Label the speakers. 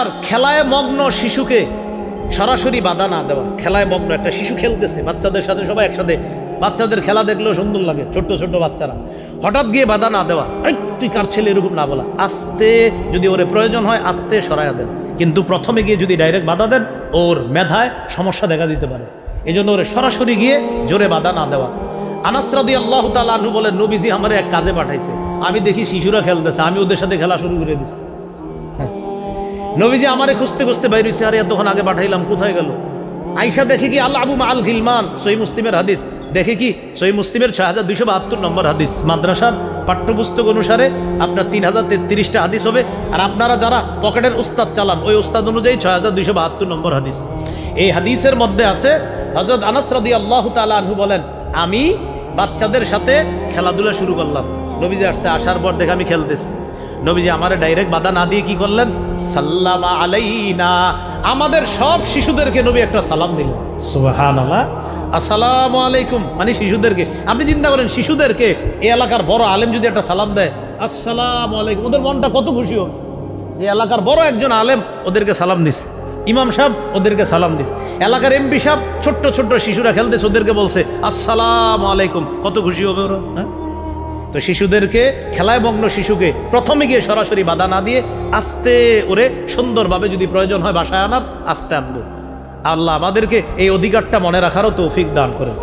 Speaker 1: আর খেলায় মগ্ন শিশুকে সরাসরি বাধা না দেওয়া। খেলায় মগ্ন একটা শিশু খেলতেছে, বাচ্চাদের সাথে সবাই একসাথে, বাচ্চাদের খেলা দেখলেও সুন্দর লাগে, ছোট্ট ছোট্ট বাচ্চারা, হঠাৎ গিয়ে বাধা না দেওয়া। এই তুই কার ছেলে, এরকম না বলা। আস্তে, যদি ওরে প্রয়োজন হয় আস্তে সরাইয়া দেন, কিন্তু প্রথমে গিয়ে যদি ডাইরেক্ট বাধা দেন ওর মেধায় সমস্যা দেখা দিতে পারে। এই জন্য ওরে সরাসরি গিয়ে জোরে বাধা না দেওয়া। আনাস রাদিয়াল্লাহু তাআলা আনহু বলেন, নবীজি আমারে এক কাজে পাঠাইছে, আমি দেখি শিশুরা খেলতেছে, আমি ওদের সাথে খেলা শুরু করে দিচ্ছি। নবীজি আমারে খুঁজতে খুঁজতে বাইরে হইছে, আরে এতক্ষণ আগে পাঠাইলাম, কোথায় গেল? আয়েশা দেখে কি আল আবু মাআল গিলমান, সহিহ মুসলিমের হাদিস, দেখে কি সহিহ মুসলিমের 6272 নম্বর হাদিস। মাদ্রাসার পাঠ্যপুস্তক অনুসারে আপনার 3033টা হাদিস হবে, আর আপনারা যারা পকেটের উস্তাদ চালান ওই উস্তাদ অনুযায়ী 6272 নম্বর হাদিস। এই হাদিসের মধ্যে আছে, হযরত আনাস রাদিয়াল্লাহু তাআলা আনহু বলেন, আমি বাচ্চাদের সাথে খেলাধুলা শুরু করলাম। নবীজি আসছে, আসার পর দেখে আমি খেলতেছি। নবীজি আমারে ডাইরেক্ট বাধা না দিয়ে কি করলেন? সাল্লামা আলাইনা, আমাদের সব শিশুদেরকে নবী একটা সালাম দিলেন। সুবহানাল্লাহ, আসসালামু আলাইকুম, মানে শিশুদেরকে। আপনি চিন্তা করেন, শিশুদেরকে এই এলাকার বড় আলেম যদি একটা সালাম দেয়, আসসালামু আলাইকুম, ওদের মনটা কত খুশি হবে যে এলাকার বড় একজন আলেম ওদেরকে সালাম দিছে, ইমাম সাহেব ওদেরকে সালাম দিছে, এলাকার এমপি সাহেব ছোট্ট ছোট্ট শিশুরা খেলতেছে ওদেরকে বলছে আসসালামু আলাইকুম, কত খুশি হবে ওরা। হ্যাঁ, তো শিশুদেরকে, খেলায় মগ্ন শিশুকে প্রথমে গিয়ে সরাসরি বাধা না দিয়ে আস্তে ওরে সুন্দরভাবে যদি প্রয়োজন হয় বাসায় আনার, আস্তে আনবো। আল্লাহ আমাদেরকে এই অধিকারটা মনে রাখারও তৌফিক দান করেন।